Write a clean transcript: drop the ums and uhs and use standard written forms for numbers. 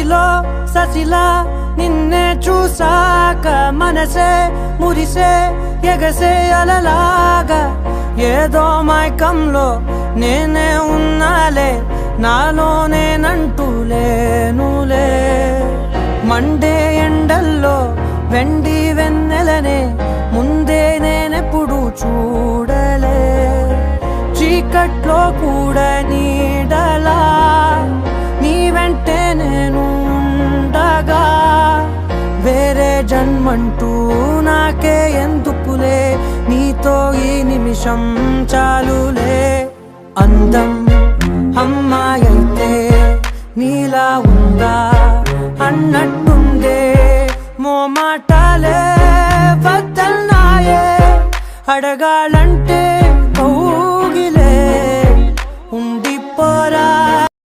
మదిలో ససిలా నిన్నే చూసాక మనసే మురిసే ఎగసే అలలాగా ఏదో మైకంలో నేనే ఉన్నాలే నాలోనేనంటూ లేనులే మండే ఎండల్లో వెండి వెన్నెలనే ముందే నేనెప్పుడు చూడలే చీకట్లో కూడా నీడలా నీ వెంటే నేను ఉండగా వేరే జన్మంటూ నాకే ఎందుకులే నీతో ఈ నిమిషం చాలులే అందం అమ్మాయైతే నీలా ఉందా అన్నట్టుండే మోమాటాలే వద్దన్నాయే అడగాలంటే